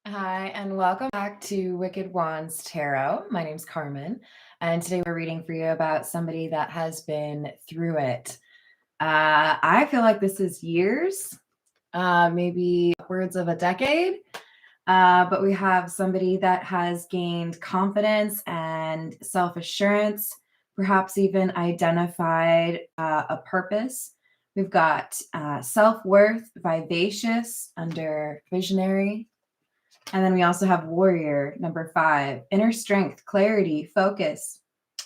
Hi, and welcome back to Wicked Wands Tarot. My name's Carmen, and today we're reading for you about somebody that has been through it. I feel like this is years, maybe upwards of a decade, but we have somebody that has gained confidence and self-assurance, perhaps even identified a purpose. We've got self-worth, vivacious under visionary. And then we also have warrior, number 5, inner strength, clarity, focus,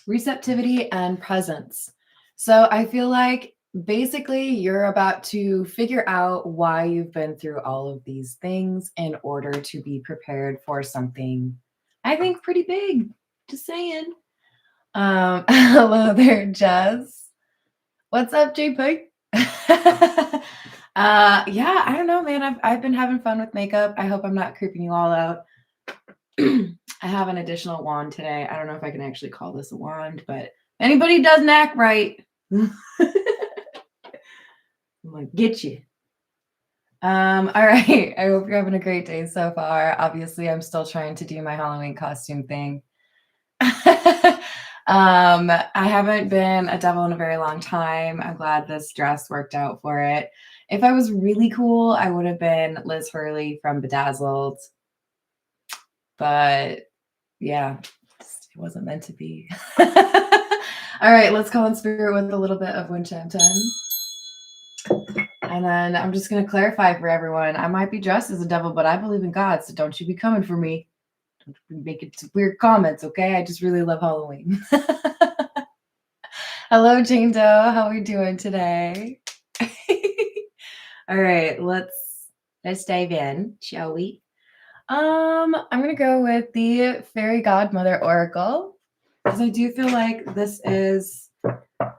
receptivity, and presence. So I feel like basically you're about to figure out why you've been through all of these things in order to be prepared for something, I think, pretty big. Just saying. Hello there, Jess. What's up, JP? Yeah, I don't know, man. I've been having fun with makeup. I hope I'm not creeping you all out. I have an additional wand today. I don't know if I can actually call this a wand, but if anybody doesn't act right, I'm gonna get you. All right. I hope you're having a great day so far. Obviously, I'm still trying to do my Halloween costume thing. I haven't been a devil in a very long time. I'm glad this dress worked out for it. If I was really cool, I would have been Liz Hurley from Bedazzled. But yeah, it wasn't meant to be. All right, let's call in spirit with a little bit of wind chime time. And then I'm just going to clarify for everyone. I might be dressed as a devil, but I believe in God, so don't you be coming for me. Don't be making weird comments, okay? I just really love Halloween. Hello, Jane Doe. How are we doing today? All right, let's dive in, shall we? I'm gonna go with the Fairy Godmother Oracle, because I do feel like this is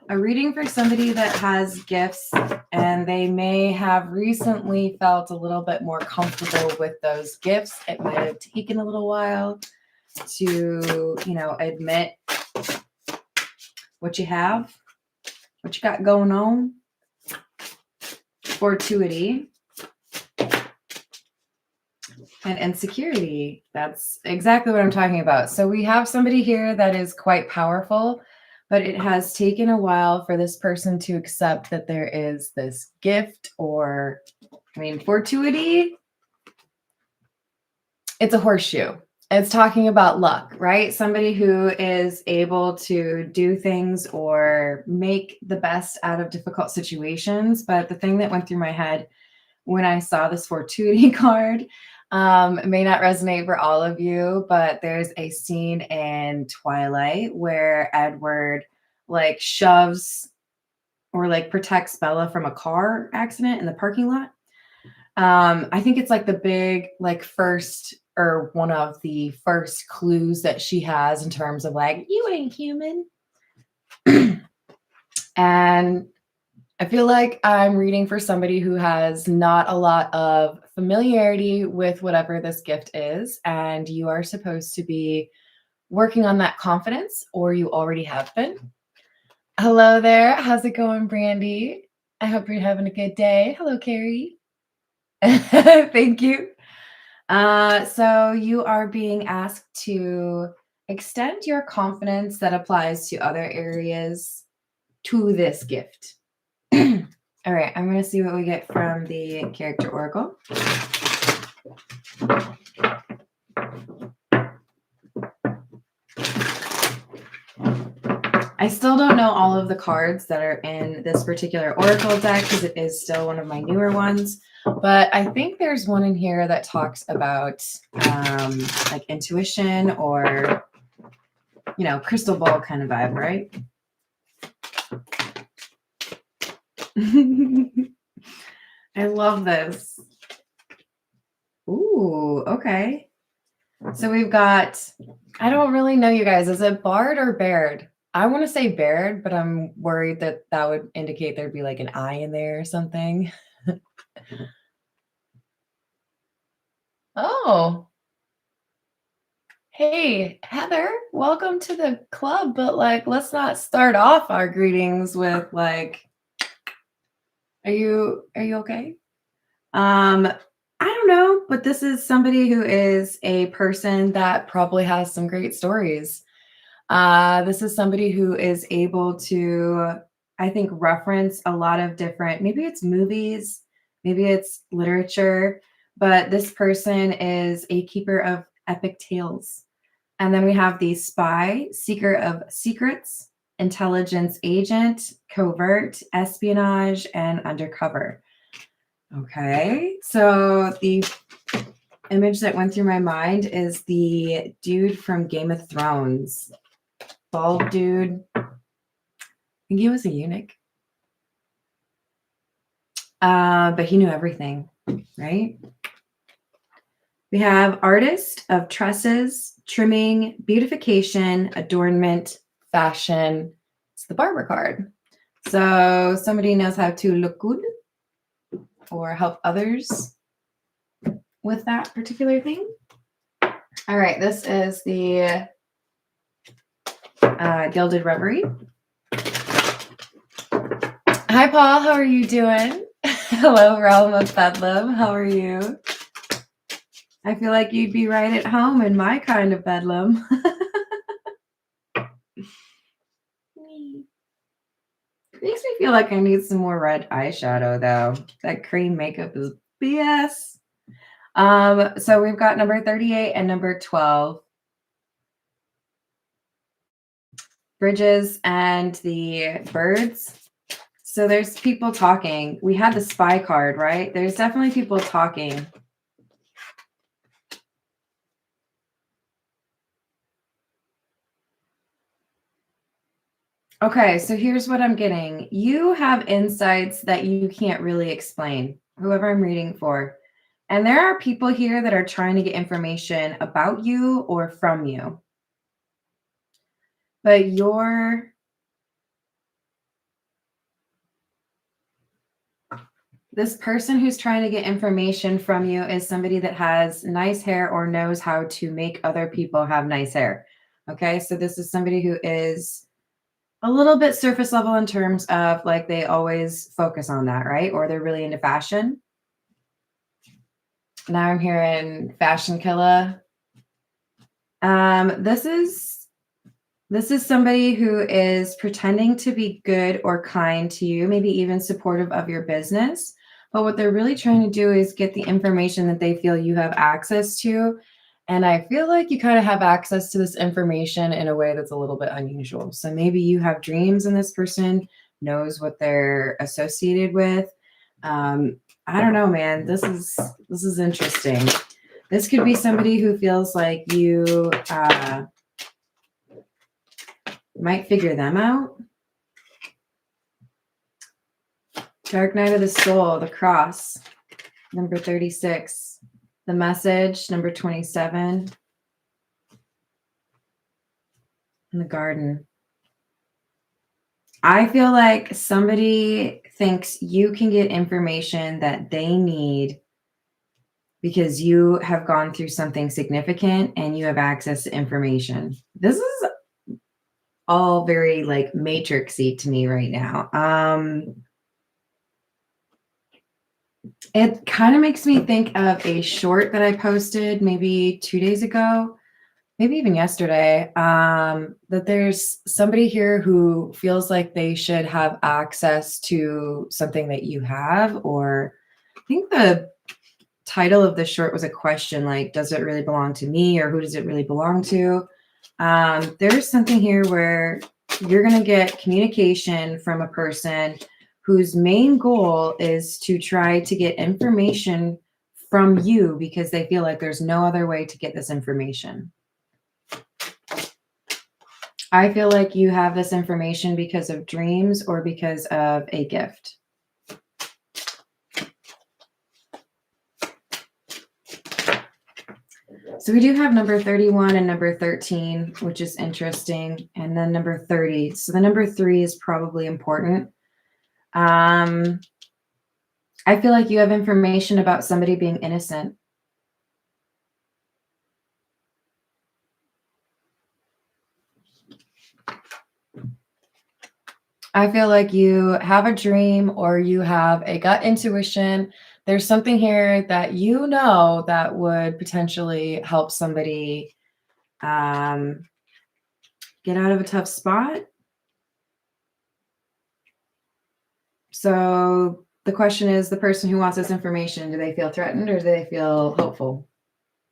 a reading for somebody that has gifts and they may have recently felt a little bit more comfortable with those gifts. It might have taken a little while to, admit what you have, what you got going on. Fortuity and insecurity. That's exactly what I'm talking about. So we have somebody here that is quite powerful, but it has taken a while for this person to accept that there is this gift fortuity. It's a horseshoe. It's talking about luck, right? Somebody who is able to do things or make the best out of difficult situations. But the thing that went through my head when I saw this fortuity card, it may not resonate for all of you, but there's a scene in Twilight where Edward shoves or protects Bella from a car accident in the parking lot. I think it's the big first or one of the first clues that she has in terms of you ain't human. And I feel like I'm reading for somebody who has not a lot of familiarity with whatever this gift is, and you are supposed to be working on that confidence, or you already have been. Hello there. How's it going, Brandy? I hope you're having a good day. Hello, Carrie. Thank you. So you are being asked to extend your confidence that applies to other areas to this gift. All right, I'm going to see what we get from the character oracle. I still don't know all of the cards that are in this particular oracle deck because it is still one of my newer ones. But I think there's one in here that talks about intuition or, crystal ball kind of vibe, right? I love this. Ooh, okay. So we've got, I don't really know, you guys. Is it Bard or Baird? I want to say Baird, but I'm worried that would indicate there'd be an I in there or something. Oh. Hey, Heather, welcome to the club, but let's not start off our greetings with are you okay? I don't know, but this is somebody who is a person that probably has some great stories. This is somebody who is able to, I think, reference a lot of different, maybe it's movies, maybe it's literature, but this person is a keeper of epic tales. And then we have the spy, seeker of secrets, intelligence agent, covert, espionage, and undercover. Okay, so the image that went through my mind is the dude from Game of Thrones, bald dude. I think he was a eunuch, but he knew everything, right? We have artist of tresses, trimming, beautification, adornment, fashion. It's the barber card. So somebody knows how to look good or help others with that particular thing. All right, this is the Gilded Reverie. Hi, Paul. How are you doing? Hello, Realm of Bedlam. How are you? I feel like you'd be right at home in my kind of bedlam. Makes me feel like I need some more red eyeshadow, though. That cream makeup is BS. So we've got number 38 and number 12. Bridges and the birds. So there's people talking. We had the spy card, right? There's definitely people talking. Okay, so here's what I'm getting. You have insights that you can't really explain, whoever I'm reading for. And there are people here that are trying to get information about you or from you. But this person who's trying to get information from you is somebody that has nice hair or knows how to make other people have nice hair. Okay, so this is somebody who is a little bit surface level in terms of like they always focus on that, right? Or they're really into fashion. Now I'm hearing fashion killer. This is somebody who is pretending to be good or kind to you, maybe even supportive of your business. But what they're really trying to do is get the information that they feel you have access to. And I feel like you kind of have access to this information in a way that's a little bit unusual. So maybe you have dreams and this person knows what they're associated with. I don't know, man. This is interesting. This could be somebody who feels like you might figure them out. Dark Night of the Soul, the Cross, number 36. The Message, number 27. And the Garden. I feel like somebody thinks you can get information that they need because you have gone through something significant and you have access to information. This is all very like matrixy to me right now. It kind of makes me think of a short that I posted maybe 2 days ago, maybe even yesterday, that there's somebody here who feels like they should have access to something that you have, or I think the title of the short was a question like, does it really belong to me, or who does it really belong to? There's something here where you're going to get communication from a person whose main goal is to try to get information from you because they feel like there's no other way to get this information. I feel like you have this information because of dreams or because of a gift. So we do have number 31 and number 13, which is interesting. And then number 30. So the number 3 is probably important. I feel like you have information about somebody being innocent. I feel like you have a dream or you have a gut intuition there's something here that you know that would potentially help somebody get out of a tough spot. So the question is, the person who wants this information, do they feel threatened or do they feel hopeful?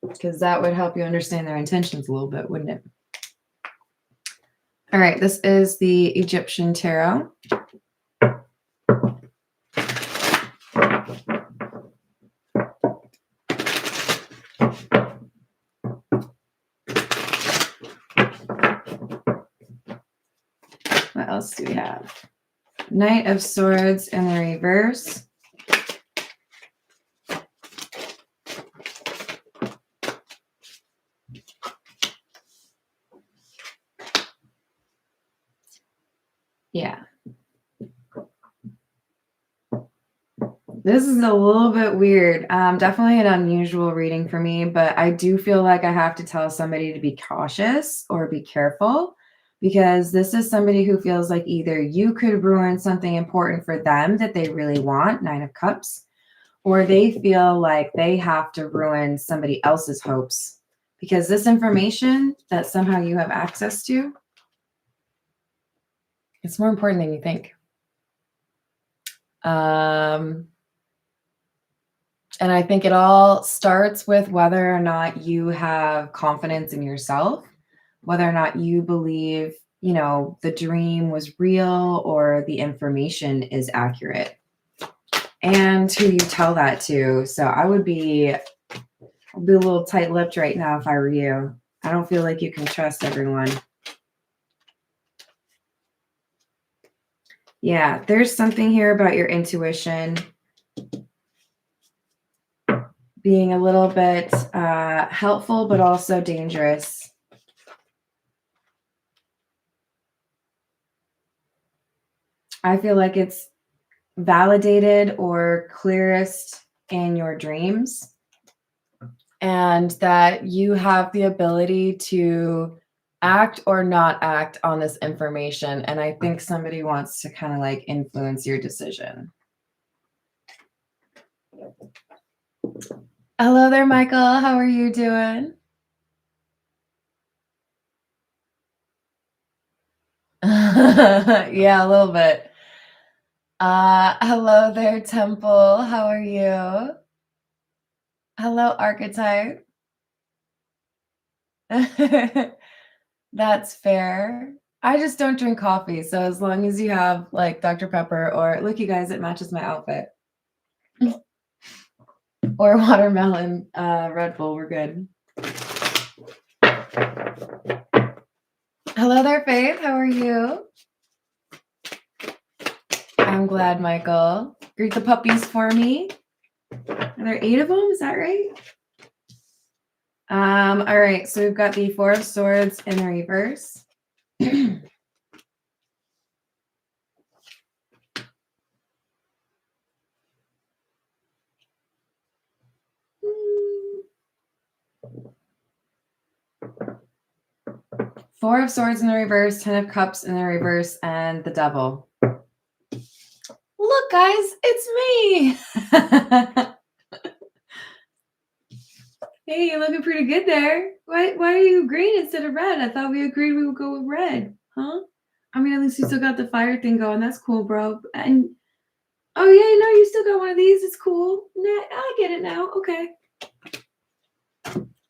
Because that would help you understand their intentions a little bit, wouldn't it? All right, this is the Egyptian tarot. What else do we have? Knight of Swords in the reverse. Yeah. This is a little bit weird. Definitely an unusual reading for me, but I do feel like I have to tell somebody to be cautious or be careful, because this is somebody who feels like either you could ruin something important for them that they really want, Nine of Cups, or they feel like they have to ruin somebody else's hopes, because this information that somehow you have access to, it's more important than you think. And I think it all starts with whether or not you have confidence in yourself, whether or not you believe, you know, the dream was real or the information is accurate, and who you tell that to. So I'd be a little tight-lipped right now if I were you. I don't feel like you can trust everyone. Yeah, there's something here about your intuition being a little bit helpful, but also dangerous. I feel like it's validated or clearest in your dreams, and that you have the ability to act or not act on this information. And I think somebody wants to kind of like influence your decision. Hello there, Michael. How are you doing? Yeah, a little bit. Hello there, Temple. How are you? Hello, Archetype. That's fair. I just don't drink coffee, so as long as you have like Dr. Pepper, or look, you guys, it matches my outfit, or watermelon Red Bull, we're good. Hello there, Faith. How are you? I'm glad, Michael. Greet the puppies for me. Are there 8 of them? Is that right? All right, so we've got the Four of Swords in the reverse. Four of Swords in the reverse, 10 of Cups in the reverse, and the Devil. Look, guys, it's me. Hey, you're looking pretty good there. Why are you green instead of red? I thought we agreed we would go with red, huh? I mean, at least you still got the fire thing going. That's cool, bro. And oh yeah, no, you still got one of these. It's cool. Nah, I get it now. Okay.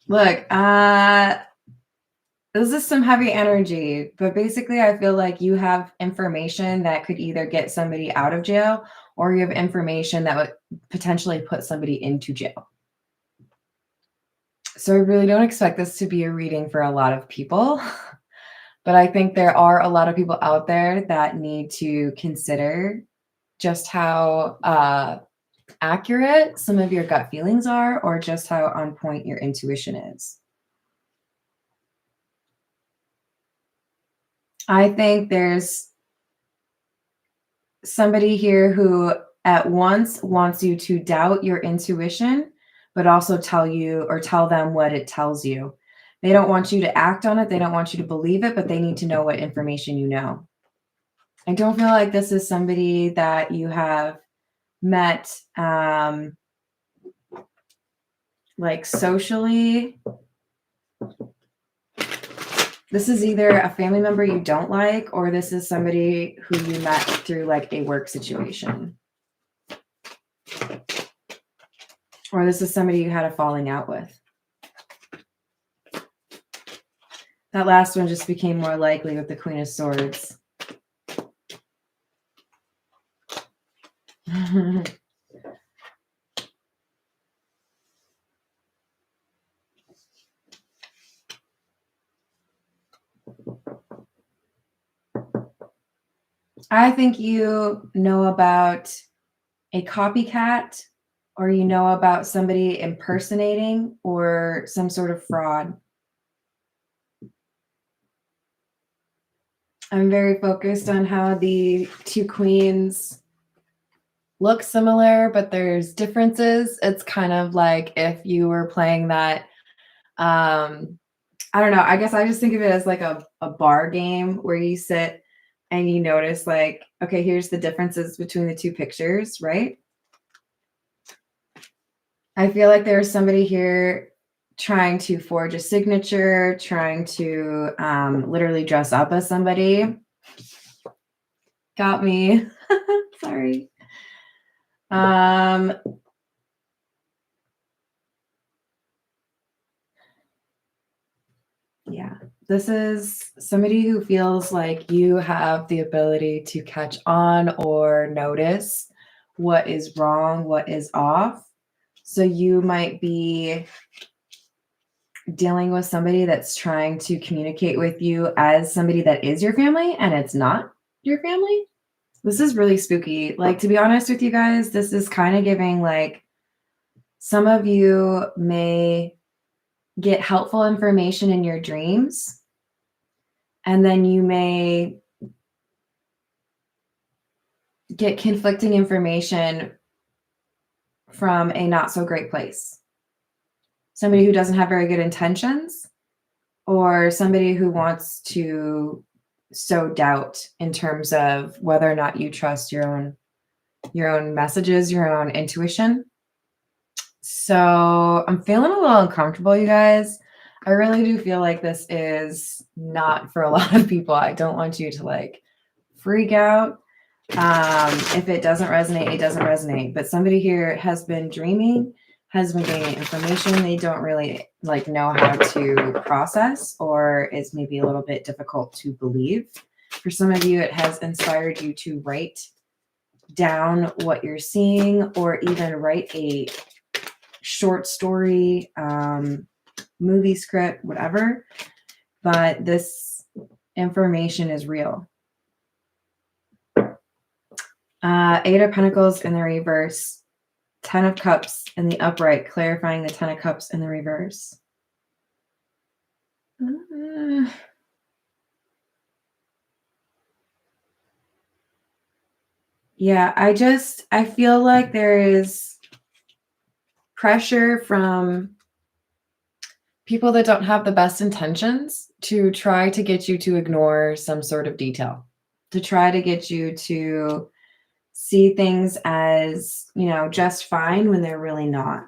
Look, this is some heavy energy, but basically I feel like you have information that could either get somebody out of jail, or you have information that would potentially put somebody into jail. So I really don't expect this to be a reading for a lot of people, but I think there are a lot of people out there that need to consider just how accurate some of your gut feelings are, or just how on point your intuition is. I think there's somebody here who at once wants you to doubt your intuition, but also tell them what it tells you. They don't want you to act on it. They don't want you to believe it, but they need to know what information you know. I don't feel like this is somebody that you have met like socially, this is either a family member you don't like, or this is somebody who you met through like a work situation. Or this is somebody you had a falling out with. That last one just became more likely with the Queen of Swords. I think you know about a copycat, or you know about somebody impersonating, or some sort of fraud. I'm very focused on how the two queens look similar, but there's differences. It's kind of like if you were playing that, I don't know, I guess I just think of it as like a bar game where you sit and you notice like, okay, here's the differences between the two pictures, right? I feel like there's somebody here trying to forge a signature, trying to literally dress up as somebody. Got me. Sorry. Yeah, this is somebody who feels like you have the ability to catch on or notice what is wrong, what is off. So you might be dealing with somebody that's trying to communicate with you as somebody that is your family and it's not your family. This is really spooky. Like, to be honest with you guys, this is kind of giving like some of you may get helpful information in your dreams, and then you may get conflicting information from a not so great place. Somebody who doesn't have very good intentions, or somebody who wants to sow doubt in terms of whether or not you trust your own messages, your own intuition. So I'm feeling a little uncomfortable, you guys. I really do feel like this is not for a lot of people. I don't want you to like freak out. If it doesn't resonate, it doesn't resonate. But somebody here has been dreaming, has been getting information they don't really like know how to process, or is maybe a little bit difficult to believe. For some of you, it has inspired you to write down what you're seeing, or even write a short story, movie script, whatever. But this information is real. Eight of Pentacles in the reverse, 10 of Cups in the upright, clarifying the 10 of Cups in the reverse. Yeah, I feel like there is pressure from people that don't have the best intentions to try to get you to ignore some sort of detail, to try to get you to see things as, you know, just fine when they're really not.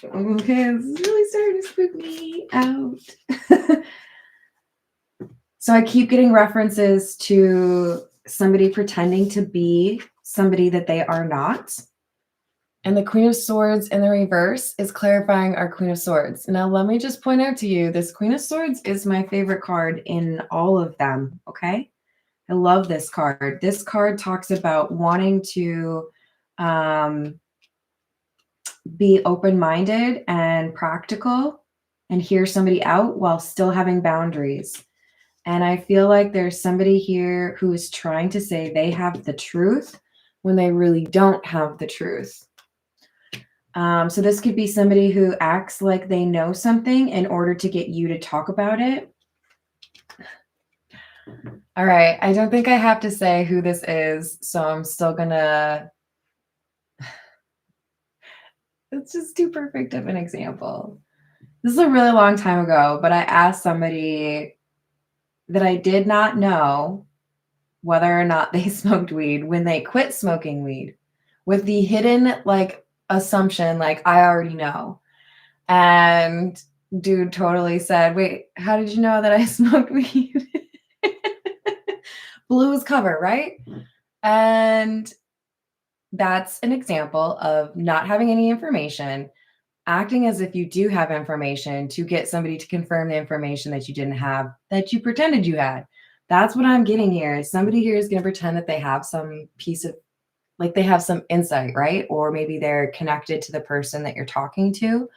Okay, this is really starting to spook me out. So I keep getting references to somebody pretending to be somebody that they are not. And the Queen of Swords in the reverse is clarifying our Queen of Swords. Now, let me just point out to you, this Queen of Swords is my favorite card in all of them, okay? I love this card. This card talks about wanting to be open-minded and practical and hear somebody out while still having boundaries. And I feel like there's somebody here who is trying to say they have the truth when they really don't have the truth. So this could be somebody who acts like they know something in order to get you to talk about it. All right. I don't think I have to say who this is, so I'm still gonna... It's just too perfect of an example. This is a really long time ago, but I asked somebody that I did not know whether or not they smoked weed when they quit smoking weed. with the hidden like assumption, like I already know. And dude totally said, wait, how did you know that I smoked weed? Blew his cover, right? And that's an example of not having any information, acting as if you do have information to get somebody to confirm the information that you didn't have, that you pretended you had. That's what I'm getting here. Somebody here is going to pretend that they have some piece of, like they have some insight, right? Or maybe they're connected to the person that you're talking to,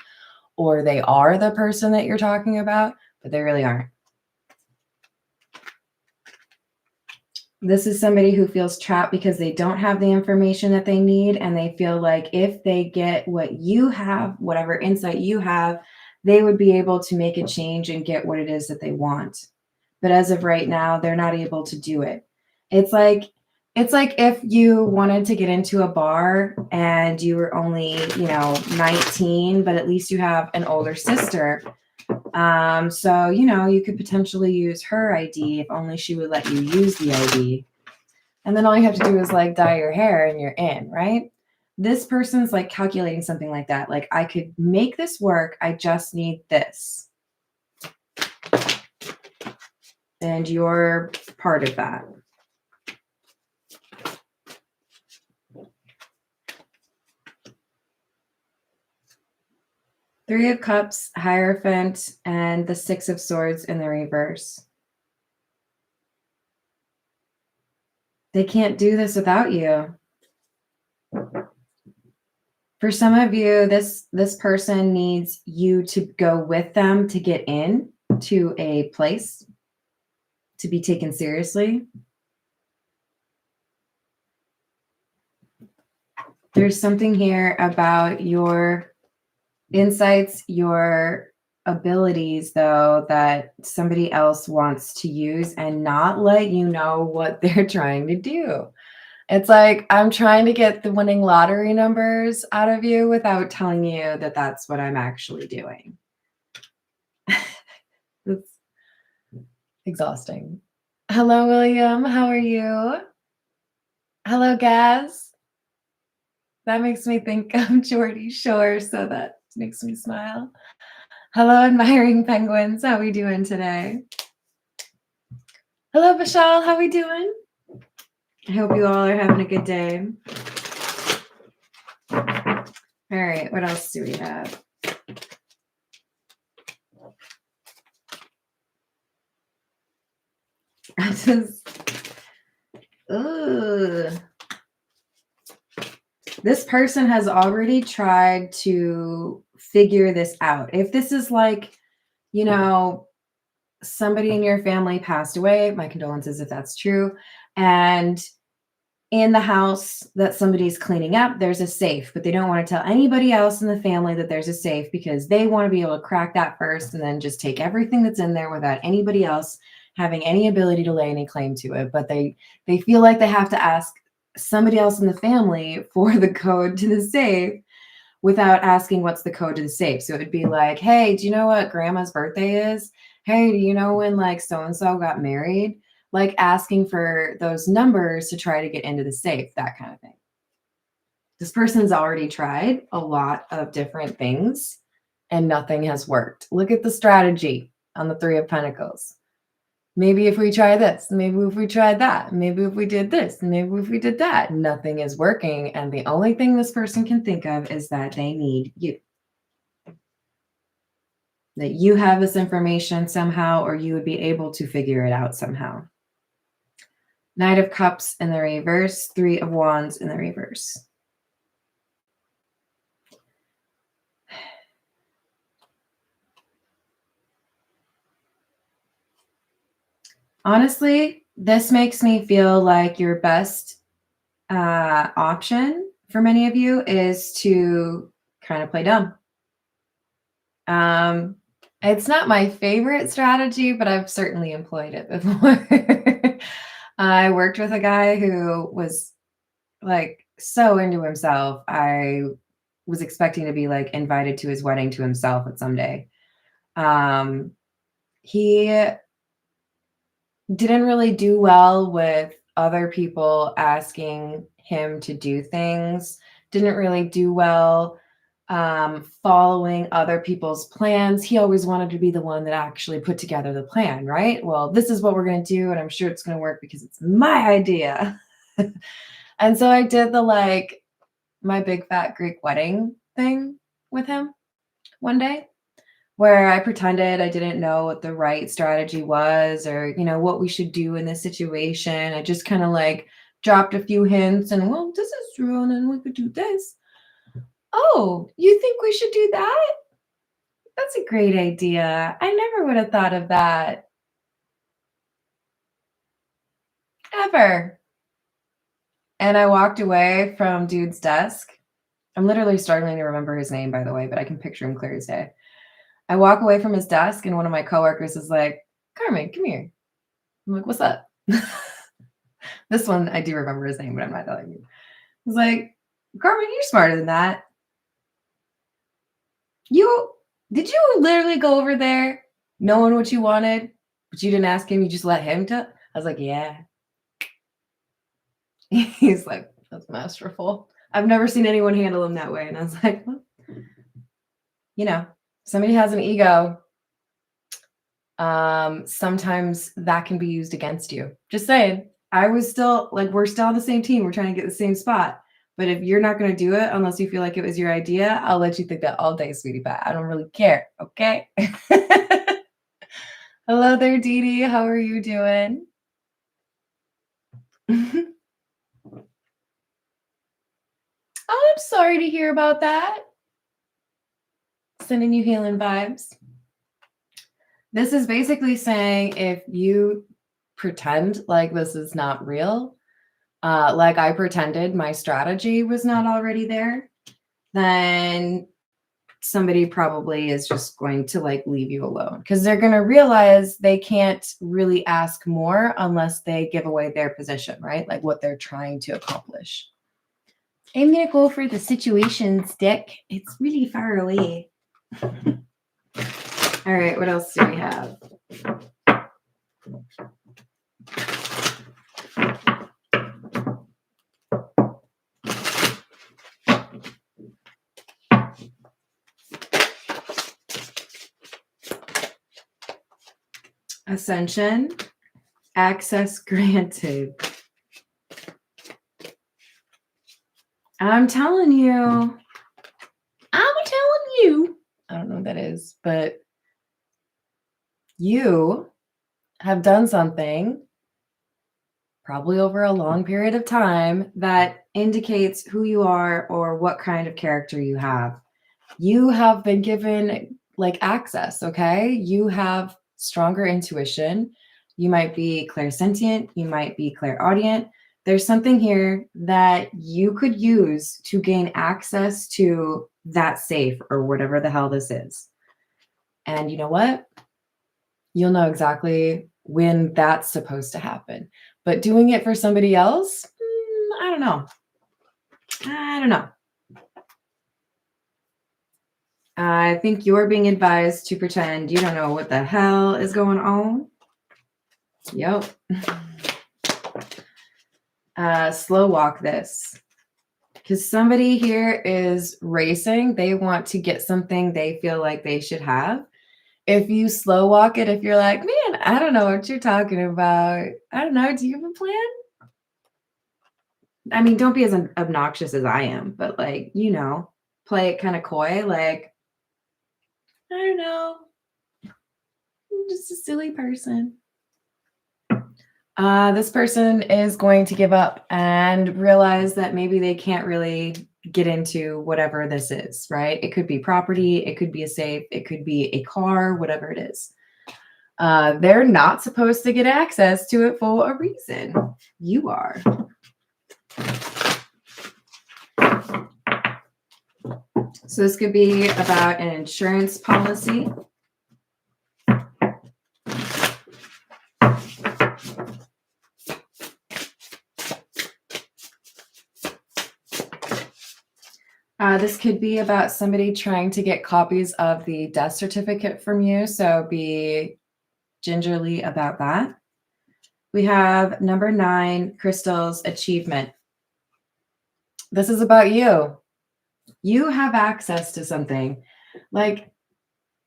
or they are the person that you're talking about, but they really aren't. This is somebody who feels trapped because they don't have the information that they need. And they feel like if they get what you have, whatever insight you have, they would be able to make a change and get what it is that they want. But as of right now, they're not able to do it. It's like if you wanted to get into a bar and you were only, 19, but at least you have an older sister. So, you could potentially use her ID if only she would let you use the ID. And then all you have to do is like dye your hair and you're in, right? This person's like calculating something like that. Like, I could make this work. I just need this. And you're part of that. Three of Cups, Hierophant, and the Six of Swords in the reverse. They can't do this without you. For some of you, this person needs you to go with them to get in to a place, to be taken seriously. There's something here about your insights, your abilities, though, that somebody else wants to use and not let you know what they're trying to do. It's like, I'm trying to get the winning lottery numbers out of you without telling you that that's what I'm actually doing. It's exhausting. Hello, William. How are you? Hello, Gaz. That makes me think of Geordie Shore, so that makes me smile. Hello, admiring penguins. How we doing today? Hello, Vishal. How we doing? I hope you all are having a good day. All right, what else do we have? I just, this person has already tried to figure this out. If this is like, somebody in your family passed away, my condolences if that's true, and in the house that somebody's cleaning up, there's a safe, but they don't want to tell anybody else in the family that there's a safe because they want to be able to crack that first and then just take everything that's in there without anybody else having any ability to lay any claim to it. But they feel like they have to ask somebody else in the family for the code to the safe without asking what's the code to the safe. So it would be like, hey, do you know what grandma's birthday is? Hey, do you know when like so-and-so got married? Like asking for those numbers to try to get into the safe, that kind of thing. This person's already tried a lot of different things and nothing has worked. Look at the strategy on the Three of Pentacles. Maybe if we try this, maybe if we tried that, maybe if we did this, maybe if we did that, nothing is working. And the only thing this person can think of is that they need you. That you have this information somehow, or you would be able to figure it out somehow. Knight of Cups in the reverse, Three of Wands in the reverse. Honestly, this makes me feel like your best option for many of you is to kind of play dumb. It's not my favorite strategy, but I've certainly employed it before. I worked with a guy who was like so into himself. I was expecting to be like invited to his wedding to himself at some day. He didn't really do well with other people asking him to do things, didn't really do well following other people's plans. He always wanted to be the one that actually put together the plan, right? Well, this is what we're going to do, and I'm sure it's going to work because it's my idea. And so I did the like my big fat Greek wedding thing with him one day, where I pretended I didn't know what the right strategy was, or, you know, what we should do in this situation. I just kind of like dropped a few hints and, well, this is true, and then we could do this. Oh, you think we should do that? That's a great idea. I never would have thought of that. Ever. And I walked away from dude's desk. I'm literally struggling to remember his name, by the way, but I can picture him clear as day. I walk away from his desk and one of my coworkers is like, Carmen, come here. I'm like, what's up? This one, I do remember his name, but I'm not telling you. He's like, Carmen, you're smarter than that. Did you literally go over there knowing what you wanted, but you didn't ask him, you just let him I was like, yeah. He's like, that's masterful. I've never seen anyone handle him that way. And I was like, well, you know, somebody has an ego. Sometimes that can be used against you. Just saying. I was still like, we're still on the same team. We're trying to get the same spot. But if you're not going to do it unless you feel like it was your idea, I'll let you think that all day, sweetie pie. I don't really care. Okay. Hello there, Dee Dee. How are you doing? Oh, I'm sorry to hear about that. Sending you healing vibes. This is basically saying if you pretend like this is not real, like I pretended my strategy was not already there, then somebody probably is just going to like leave you alone because they're going to realize they can't really ask more unless they give away their position, right? Like what they're trying to accomplish. I'm going to go for the situation stick. It's really far away. All right, what else do we have? Ascension, access granted. I'm telling you. I don't know what that is, but you have done something probably over a long period of time that indicates who you are or what kind of character you have. You have been given like access, okay? You have stronger intuition. You might be clairsentient. You might be clairaudient. There's something here that you could use to gain access to that safe or whatever the hell this is. And you know what? You'll know exactly when that's supposed to happen. But doing it for somebody else, I don't know. I think you're being advised to pretend you don't know what the hell is going on. Yep. Slow walk this. Because somebody here is racing. They want to get something they feel like they should have. If you slow walk it, if you're like, man, I don't know what you're talking about. I don't know. Do you have a plan? I mean, don't be as obnoxious as I am, but like, you know, play it kind of coy. Like, I don't know. I'm just a silly person. This person is going to give up and realize that maybe they can't really get into whatever this is, right? It could be property, it could be a safe, it could be a car, whatever it is. They're not supposed to get access to it for a reason. You are. So this could be about an insurance policy. This could be about somebody trying to get copies of the death certificate from you. So be gingerly about that. We have number 9, crystals, achievement. This is about you. You have access to something. Like,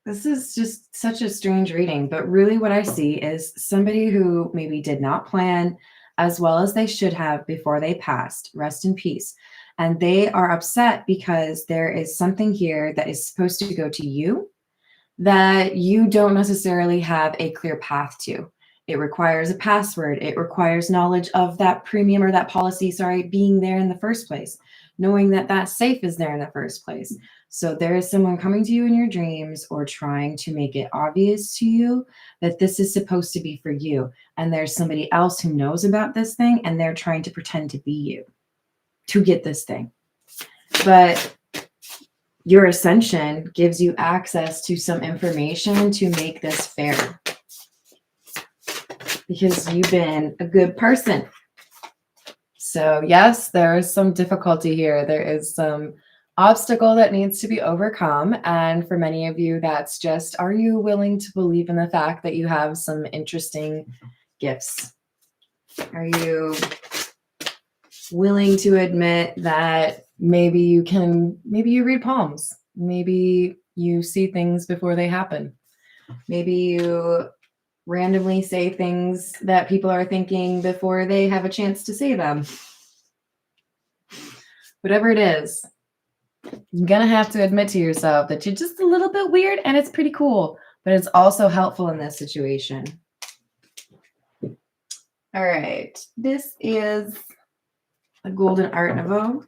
this is just such a strange reading, but really what I see is somebody who maybe did not plan as well as they should have before they passed. Rest in peace. And they are upset because there is something here that is supposed to go to you that you don't necessarily have a clear path to. It requires a password. It requires knowledge of that premium or that policy, sorry, being there in the first place, knowing that that safe is there in the first place. So there is someone coming to you in your dreams or trying to make it obvious to you that this is supposed to be for you. And there's somebody else who knows about this thing and they're trying to pretend to be you to get this thing. But your ascension gives you access to some information to make this fair because you've been a good person. So yes, there is some difficulty here. There is some obstacle that needs to be overcome. And for many of you, that's just, are you willing to believe in the fact that you have some interesting gifts? Are you willing to admit that maybe you read palms, maybe you see things before they happen, maybe you randomly say things that people are thinking before they have a chance to say them? Whatever it is, you're gonna have to admit to yourself that you're just a little bit weird, and it's pretty cool, but it's also helpful in this situation. All right, this is a Golden Art Nouveau.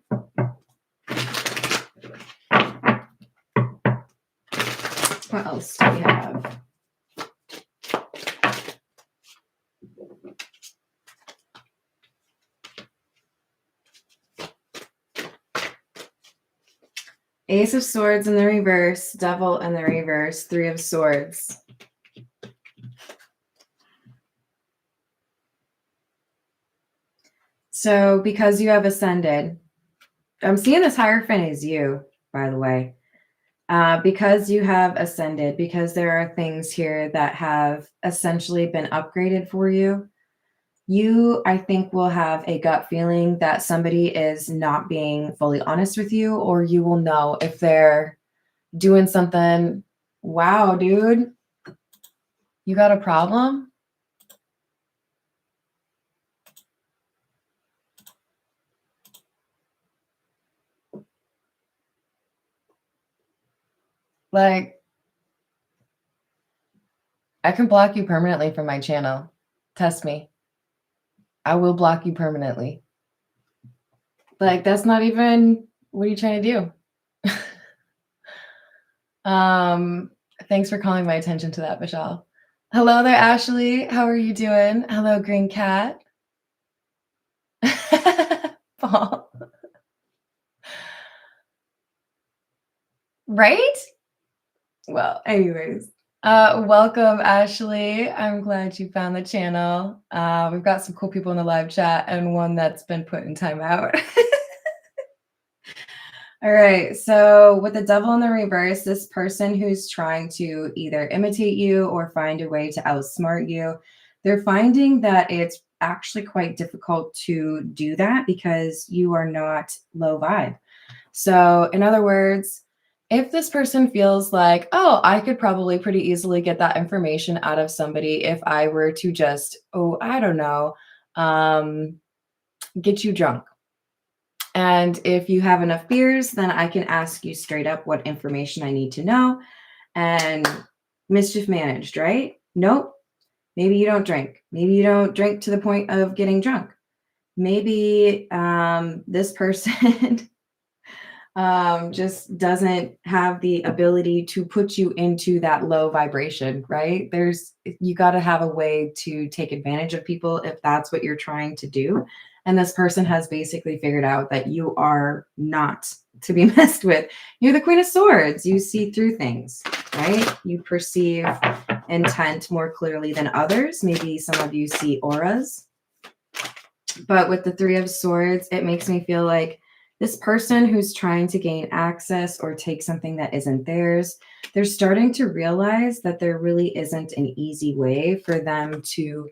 What else do we have? Ace of Swords in the reverse, Devil in the reverse, Three of Swords. So because you have ascended, I'm seeing this Hierophant is you, by the way. Because you have ascended, because there are things here that have essentially been upgraded for you, you, I think, will have a gut feeling that somebody is not being fully honest with you, or you will know if they're doing something. Wow, dude, you got a problem? Like, I can block you permanently from my channel. Test me. I will block you permanently. Like, that's not even, what are you trying to do? Thanks for calling my attention to that, Michelle. Hello there, Ashley. How are you doing? Hello, Green Cat. Paul. Right? Well, anyways. Welcome, Ashley. I'm glad you found the channel. We've got some cool people in the live chat and one that's been put in timeout. All right, so with the Devil in the reverse, this person who's trying to either imitate you or find a way to outsmart you, they're finding that it's actually quite difficult to do that because you are not low vibe. So in other words, if this person feels like, oh, I could probably pretty easily get that information out of somebody if I were to just, oh, I don't know, get you drunk. And if you have enough beers, then I can ask you straight up what information I need to know and mischief managed, right? Nope. Maybe you don't drink. Maybe you don't drink to the point of getting drunk. Maybe this person just doesn't have the ability to put you into that low vibration, right? You got to have a way to take advantage of people if that's what you're trying to do. And this person has basically figured out that you are not to be messed with. You're the Queen of Swords. You see through things, right? You perceive intent more clearly than others. Maybe some of you see auras. But with the Three of Swords, it makes me feel like this person who's trying to gain access or take something that isn't theirs, they're starting to realize that there really isn't an easy way for them to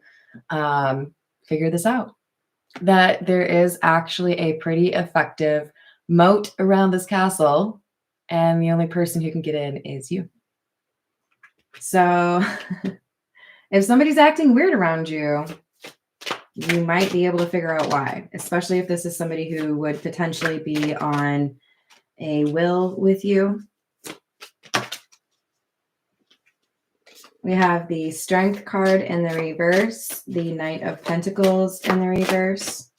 figure this out. that there is actually a pretty effective moat around this castle, and the only person who can get in is you. So if somebody's acting weird around you, you might be able to figure out why, especially if this is somebody who would potentially be on a will with you. We have the Strength card in the reverse, the Knight of Pentacles in the reverse,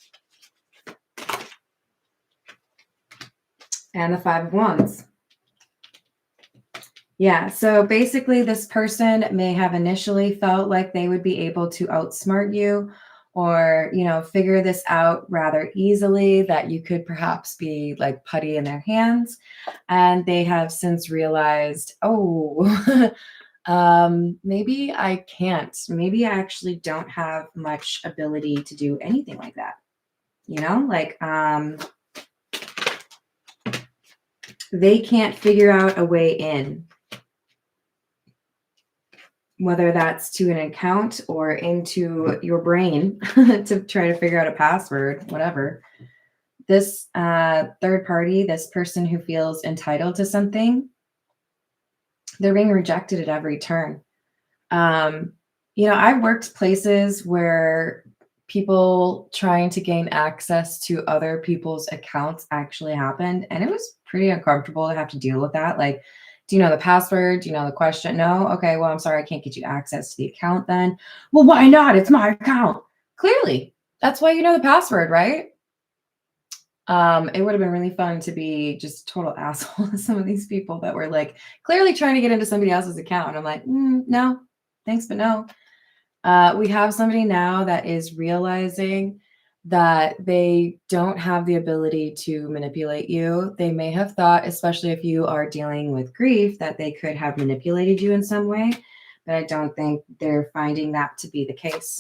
and the Five of Wands. Yeah, so basically this person may have initially felt like they would be able to outsmart you or, you know, figure this out rather easily, that you could perhaps be like putty in their hands. And they have since realized, oh, maybe I can't. Maybe I actually don't have much ability to do anything like that. You know, like they can't figure out a way in. Whether that's to an account or into your brain to try to figure out a password, whatever. This third party, this person who feels entitled to something, they're being rejected at every turn. You know, I've worked places where people trying to gain access to other people's accounts actually happened, and it was pretty uncomfortable to have to deal with that. Like, do you know the password? Do you know the question? No? Okay, well, I'm sorry, I can't get you access to the account then. Well, why not? It's my account. Clearly, that's why you know the password, right? It would have been really fun to be just total asshole to some of these people that were like clearly trying to get into somebody else's account. And I'm like, no, thanks, but no. We have somebody now that is realizing that they don't have the ability to manipulate you. They may have thought, especially if you are dealing with grief, that they could have manipulated you in some way, but I don't think they're finding that to be the case.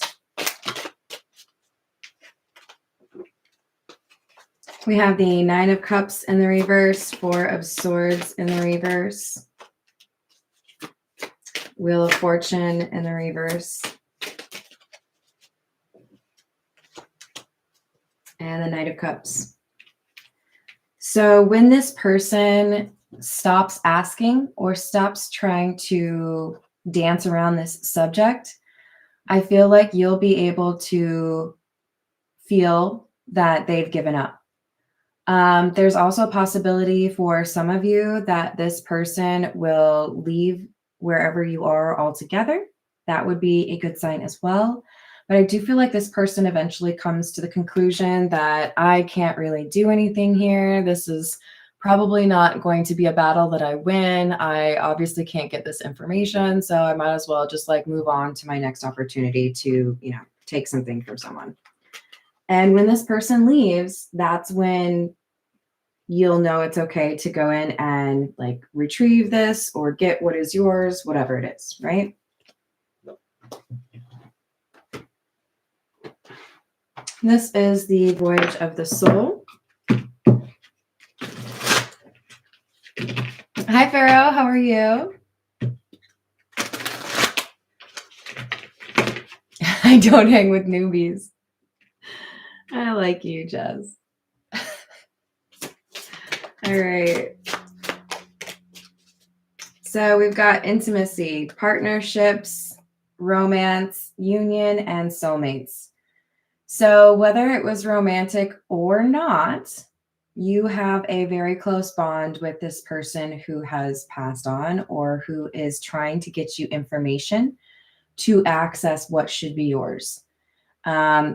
We have the Nine of Cups in the reverse, Four of Swords in the reverse, Wheel of Fortune in the reverse, and the Knight of Cups. So when this person stops asking or stops trying to dance around this subject, I feel like you'll be able to feel that they've given up. There's also a possibility for some of you that this person will leave wherever you are altogether. That would be a good sign as well. But I do feel like this person eventually comes to the conclusion that I can't really do anything here. This is probably not going to be a battle that I win. I obviously can't get this information, so I might as well just like move on to my next opportunity to, you know, take something from someone. And when this person leaves, that's when you'll know it's okay to go in and like retrieve this or get what is yours, whatever it is, right? This is the Voyage of the Soul. Hi, Pharaoh. How are you? I don't hang with newbies. I like you, Jess. All right. So we've got intimacy, partnerships, romance, union, and soulmates. So whether it was romantic or not, you have a very close bond with this person who has passed on or who is trying to get you information to access what should be yours.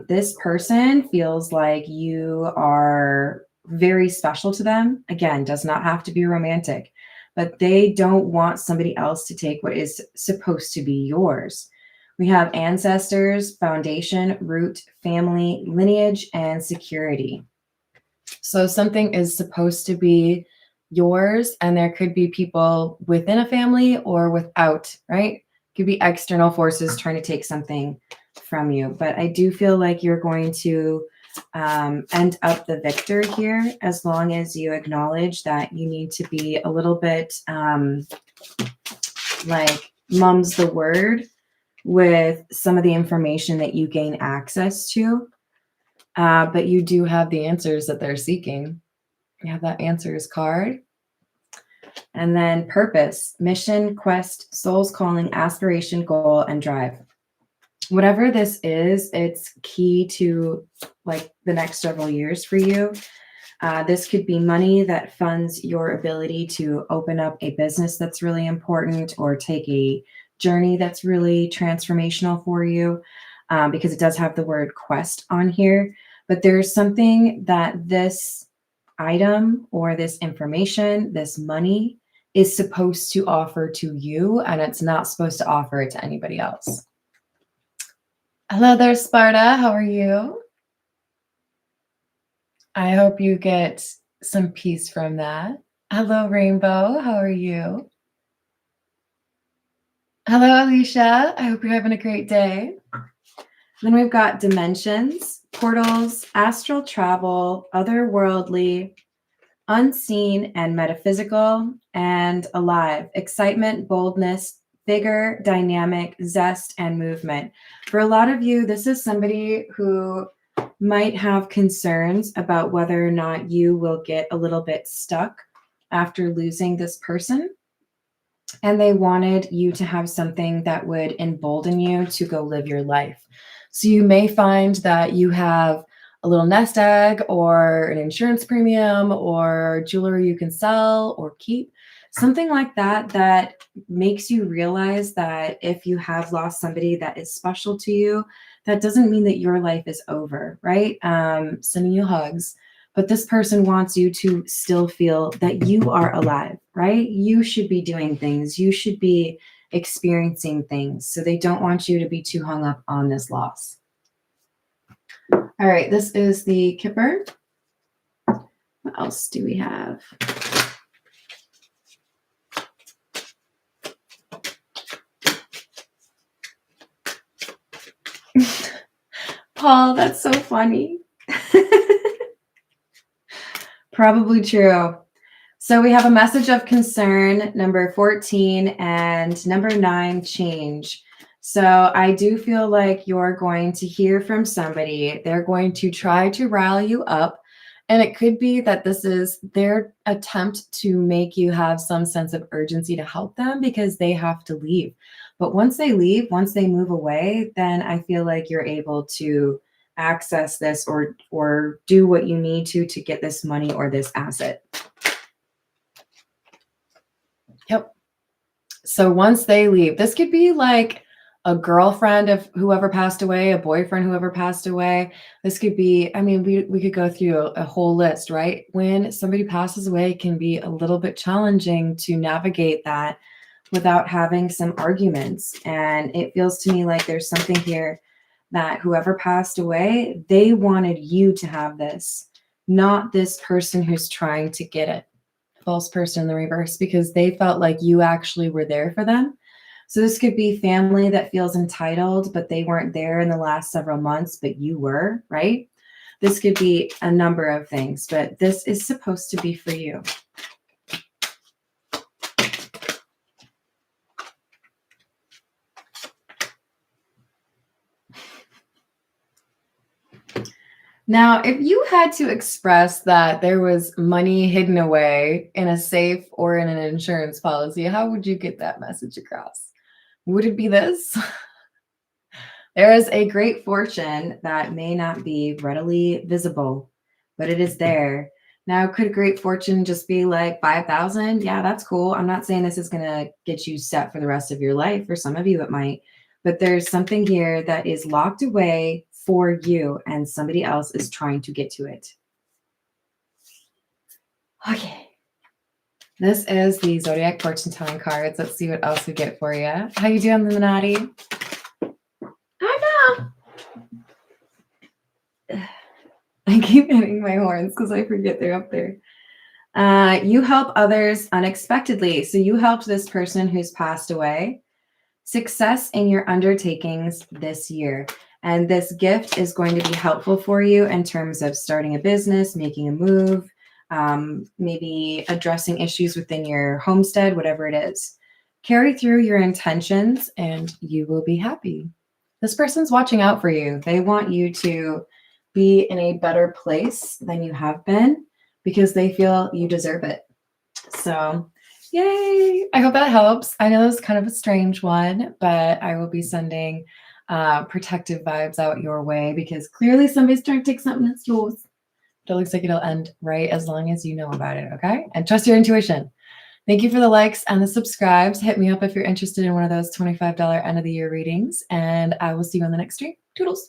This person feels like you are very special to them. Again, does not have to be romantic, but they don't want somebody else to take what is supposed to be yours. We have ancestors, foundation, root, family, lineage, and security. So something is supposed to be yours, and there could be people within a family or without, right? It could be external forces trying to take something from you. But I do feel like you're going to end up the victor here, as long as you acknowledge that you need to be a little bit like mum's the word with some of the information that you gain access to. but you do have the answers that they're seeking. You have that answers card. And then purpose, mission, quest, soul's calling, aspiration, goal, and drive. Whatever this is, it's key to like the next several years for you. This could be money that funds your ability to open up a business that's really important or take a journey that's really transformational for you, because it does have the word quest on here. But there's something that this item or this information, this money, is supposed to offer to you, and it's not supposed to offer it to anybody else. Hello there, Sparta. How are you? I hope you get some peace from that. Hello, Rainbow. How are you? Hello, Alicia. I hope you're having a great day. Then we've got dimensions, portals, astral travel, otherworldly, unseen and metaphysical, and alive, excitement, boldness, vigor, dynamic, zest, and movement. For a lot of you, this is somebody who might have concerns about whether or not you will get a little bit stuck after losing this person. And they wanted you to have something that would embolden you to go live your life. So you may find that you have a little nest egg or an insurance premium or jewelry you can sell or keep, something like that, that makes you realize that if you have lost somebody that is special to you, that doesn't mean that your life is over, right? Sending you hugs. But this person wants you to still feel that you are alive, right? You should be doing things. You should be experiencing things. So they don't want you to be too hung up on this loss. All right, this is the Kipper. What else do we have? Paul, that's so funny. Probably true. So we have a message of concern, number 14, and number 9, change. So I do feel like you're going to hear from somebody. They're going to try to rile you up. And it could be that this is their attempt to make you have some sense of urgency to help them because they have to leave. But once they leave, once they move away, then I feel like you're able to access this or do what you need to get this money or this asset. Yep. So once they leave, this could be like a girlfriend of whoever passed away, a boyfriend, whoever passed away. This could be, I mean, we could go through a whole list, right? When somebody passes away, it can be a little bit challenging to navigate that without having some arguments. And it feels to me like there's something here that whoever passed away, they wanted you to have this, not this person who's trying to get it. False person in the reverse, because they felt like you actually were there for them. So this could be family that feels entitled, but they weren't there in the last several months, but you were, right? This could be a number of things, but this is supposed to be for you. Now, if you had to express that there was money hidden away in a safe or in an insurance policy, how would you get that message across? Would it be this? There is a great fortune that may not be readily visible, but it is there. Now, could great fortune just be like 5,000? Yeah, that's cool. I'm not saying this is going to get you set for the rest of your life. For some of you, it might. But there's something here that is locked away for you, and somebody else is trying to get to it. Okay. This is the Zodiac Fortune Telling cards. Let's see what else we get for you. How you doing, Illuminati? I know. I keep hitting my horns because I forget they're up there. You help others unexpectedly. So you helped this person who's passed away. Success in your undertakings this year. And this gift is going to be helpful for you in terms of starting a business, making a move, maybe addressing issues within your homestead, whatever it is. Carry through your intentions and you will be happy. This person's watching out for you. They want you to be in a better place than you have been because they feel you deserve it. So, yay! I hope that helps. I know it's kind of a strange one, but I will be sending protective vibes out your way because clearly somebody's trying to take something that's yours. But it looks like it'll end right as long as you know about it, okay? And trust your intuition. Thank you for the likes and the subscribes. Hit me up if you're interested in one of those $25 end of the year readings, and I will see you on the next stream. Toodles.